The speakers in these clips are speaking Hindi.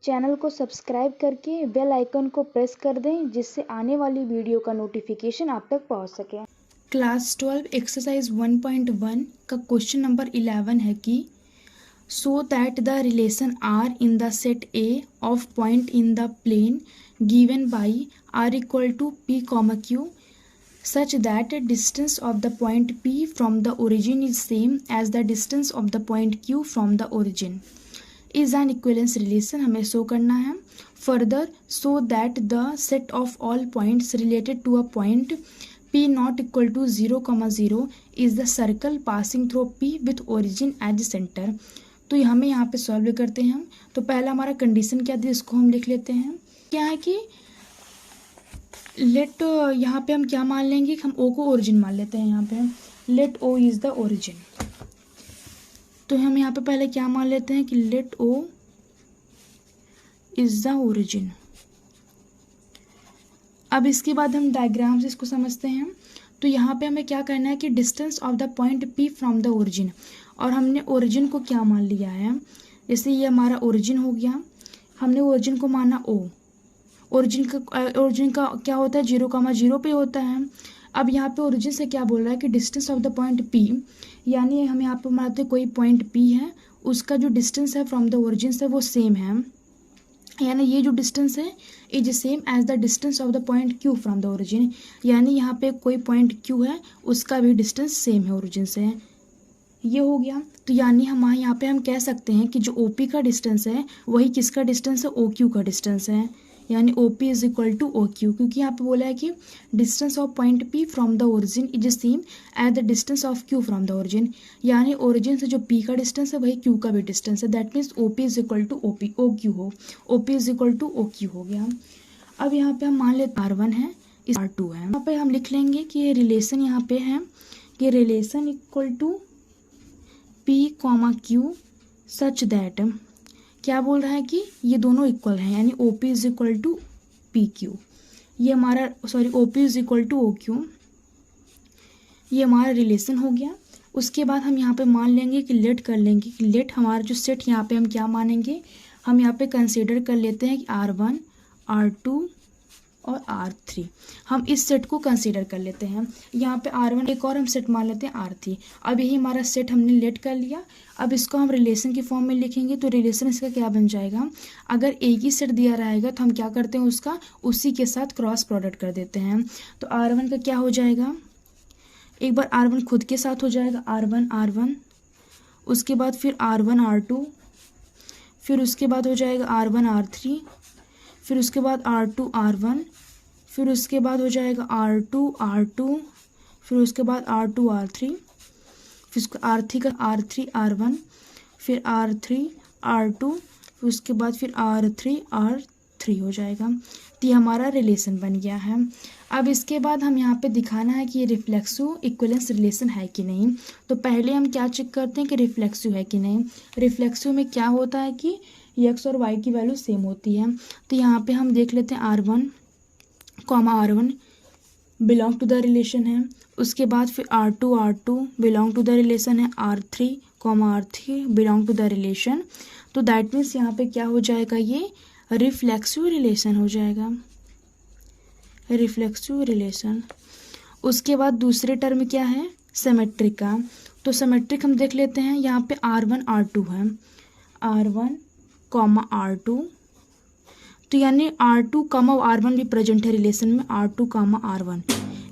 चैनल को सब्सक्राइब करके बेल आइकन को प्रेस कर दें जिससे आने वाली वीडियो का नोटिफिकेशन आप तक पहुंच सके। क्लास 12 एक्सरसाइज 1.1 का क्वेश्चन नंबर 11 है कि so that the relation R in the set A of point in the plane given by R equal to P comma Q such that distance of the point P from the origin is same as the distance of the point Q from the origin is an equivalence relation हमें शो करना है। Further, so that the set of all points related to a point P not equal to 0,0 is the circle passing through P with origin at the center। तो हमें यहाँ पे सॉल्व करते हैं हम। तो पहला हमारा कंडीशन क्या थी, इसको हम लिख लेते हैं। क्या है कि लेट यहाँ पे हम क्या मान लेंगे, हम ओ को ओरिजिन मान लेते हैं। यहाँ पे let O is the origin. तो हम यहाँ पे पहले क्या मान लेते हैं कि let O is the origin. अब इसके बाद हम डायग्राम से इसको समझते हैं। तो यहाँ पे हमें क्या करना है कि distance of the point P from the origin, और हमने ओरिजिन को क्या मान लिया है, जैसे ये हमारा ओरिजिन हो गया, हमने ओरिजिन को माना ओ। ओरिजिन का क्या होता है, 0,0 पे होता है। अब यहाँ पे ओरिजिन से क्या बोल रहा है कि distance of the point P, यानी हम यहाँ पे मानते हैं कोई पॉइंट पी है, उसका जो डिस्टेंस है फ्रॉम द ओरिजिन से वो सेम है, यानी ये जो डिस्टेंस है is same as the distance of the point Q from the origin, यानी यहाँ पे कोई पॉइंट क्यू है उसका भी डिस्टेंस सेम है ओरिजिन से। ये हो गया। तो यानी हम यहाँ पे हम कह सकते हैं कि जो ओ पी का डिस्टेंस है वही किसका डिस्टेंस है, ओ क्यू का डिस्टेंस है, यानी O P is equal to O Q, क्योंकि यहाँ पे बोला है कि distance of point P from the origin is same as the distance of Q from the origin, यानी ओरिजिन से जो पी का डिस्टेंस है वही क्यू का भी डिस्टेंस है। That means O P is equal to O P, O Q हो, O P is equal to O Q हो गया। अब यहाँ पे हम मान लेते R1 है, इस R2 है। यहाँ पे हम लिख लेंगे कि ये रिलेशन यहाँ पे है कि relation equal to P comma Q such that, क्या बोल रहा है कि ये दोनों इक्वल हैं, यानी O P is equal to P Q, ये हमारा O P is equal to O Q, ये हमारा रिलेशन हो गया। उसके बाद हम यहाँ पे मान लेंगे कि लेट कर लेंगे कि लेट हमारा जो सेट यहाँ पे हम क्या मानेंगे, हम यहाँ पे कंसीडर कर लेते हैं कि R1, R2 और R3, हम इस सेट को कंसीडर कर लेते हैं। यहाँ पे R1 एक और हम सेट मान लेते हैं R3। अब यही हमारा सेट हमने लेट कर लिया। अब इसको हम रिलेशन के फॉर्म में लिखेंगे तो रिलेशन इसका क्या बन जाएगा, अगर एक ही सेट दिया रहेगा तो हम क्या करते हैं उसका उसी के साथ क्रॉस प्रोडक्ट कर देते हैं। तो R1 का क्या हो जाएगा, एक बार R1 खुद के साथ हो जाएगा R1 R1, उसके बाद फिर R1 R2, फिर उसके बाद हो जाएगा R1 R3, फिर उसके बाद R2 R1, फिर उसके बाद हो जाएगा R2 R2, फिर उसके बाद R2 R3, फिर उसका R3 R1, फिर R3 R2, फिर उसके बाद फिर R3 R3 हो जाएगा। तो ये हमारा रिलेशन बन गया है। अब इसके बाद हम यहाँ पे दिखाना है कि ये रिफ्लेक्सिव इक्विवेलेंस रिलेशन है कि नहीं। तो पहले हम क्या चेक करते हैं कि रिफ्लेक्सिव है कि नहीं। रिफ्लेक्सिव में क्या होता है कि एक्स और वाई की वैल्यू सेम होती है। तो यहाँ पे हम देख लेते हैं R1 R1 belong to the relation है, उसके बाद फिर R2 belong to the relation है, R3 R3 belong to the relation. तो दैट मीन्स यहाँ पे क्या हो जाएगा, ये रिफ्लेक्सिव रिलेशन हो जाएगा, रिफ्लेक्सिव रिलेशन। उसके बाद दूसरे टर्म क्या है, सिमेट्रिक का। तो सिमेट्रिक हम देख लेते हैं, यहाँ पे R1 R2 है, R1 R2, तो यानी R2 R1 भी प्रेजेंट है रिलेशन में, R2 R1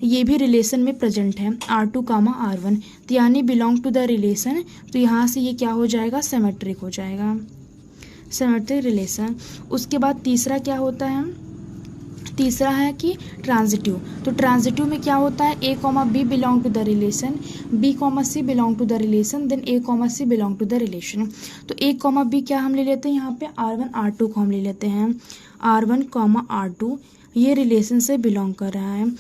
ये भी रिलेशन में प्रेजेंट है, R2 R1, तो यानी बिलोंग टू द रिलेशन। तो यहाँ से ये क्या हो जाएगा, सिमेट्रिक हो जाएगा, सिमेट्रिक रिलेशन। उसके बाद तीसरा क्या होता है, तीसरा है कि ट्रांजिटिव। तो ट्रांजिटिव में क्या होता है, A, B belong to the relation, B, C belong to the relation, then A, C belong to the relation. तो A, B क्या हम ले लेते हैं, यहाँ पे R1 R2 को हम ले लेते हैं, R1 R2 ये रिलेशन से बिलोंग कर रहा है।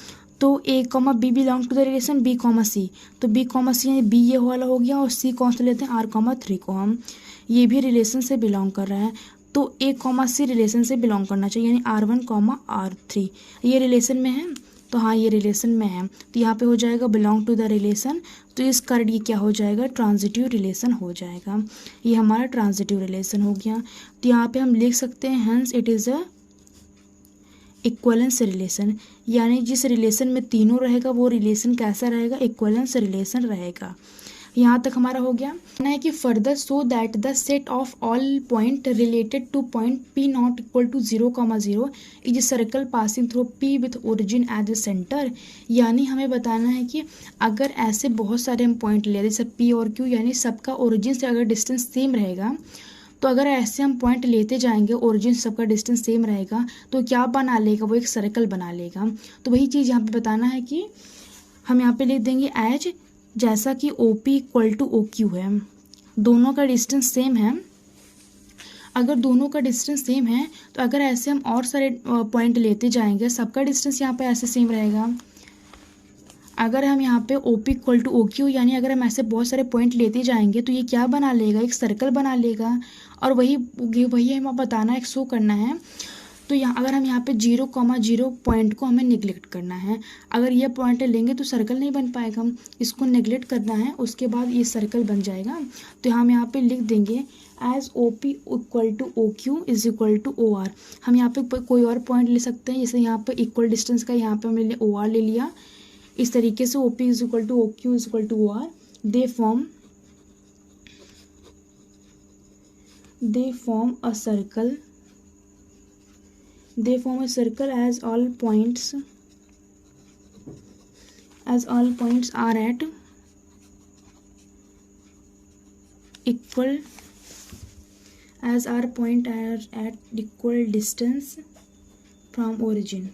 तो A, B belong to the relation B, C, तो B, C यानी B ये वाला हो गया, और C कौन सा लेते हैं, R3 को हम, ये भी रिलेशन से बिलोंग कर रहा है। तो A, C रिलेशन से बिलोंग करना चाहिए, यानी R1 R3 ये रिलेशन में है, तो हाँ ये रिलेशन में है, तो यहाँ पे हो जाएगा बिलोंग टू द रिलेशन, तो इसका ये क्या हो जाएगा, ट्रांजिटिव रिलेशन हो जाएगा। ये हमारा ट्रांजिटिव रिलेशन हो गया। तो यहाँ पे हम लिख सकते हैं hence it is a equivalence relation, यानी जिस रिलेशन में तीनों रहेगा वो रिलेशन कैसा रहेगा, इक्वलेंस रिलेशन रहेगा। यहाँ तक हमारा हो गया है कि further so that the set of all point related to point P not equal to 0,0 is circle passing through P with origin at the centre. यानी हमें बताना है कि अगर ऐसे बहुत सारे हम पॉइंट ले जैसे पी और क्यू, यानी सबका ओरिजिन से अगर डिस्टेंस सेम रहेगा, तो अगर ऐसे हम पॉइंट लेते जाएंगे ओरिजिन सबका डिस्टेंस सेम रहेगा तो क्या बना लेगा, वो एक सर्कल बना लेगा। तो वही चीज़ यहाँ पे बताना है कि हम यहाँ पे लिख देंगे एज, जैसा कि O P equal to O Q है, दोनों का डिस्टेंस सेम है। अगर दोनों का डिस्टेंस सेम है तो अगर ऐसे हम और सारे पॉइंट लेते जाएंगे सबका डिस्टेंस यहाँ पे ऐसे सेम रहेगा। अगर हम यहाँ पे O P equal to O Q, यानी अगर हम ऐसे बहुत सारे पॉइंट लेते जाएंगे तो ये क्या बना लेगा, एक सर्कल बना लेगा। और वही हमें बताना है, शो करना है। तो यहाँ अगर हम यहाँ पे 0,0 पॉइंट को हमें निगलेक्ट करना है, अगर ये पॉइंट लेंगे तो सर्कल नहीं बन पाएगा, इसको निगलेक्ट करना है, उसके बाद ये सर्कल बन जाएगा। तो हम यहाँ पे लिख देंगे as O P equal to O Q is equal to O R. हम यहाँ पे कोई और पॉइंट ले सकते हैं, जैसे यहाँ पे इक्वल डिस्टेंस का यहाँ पे हमने ओ आर ले लिया। इस तरीके से O P is equal to O Q is equal to O R, they form a circle as all points are at equal distance from origin.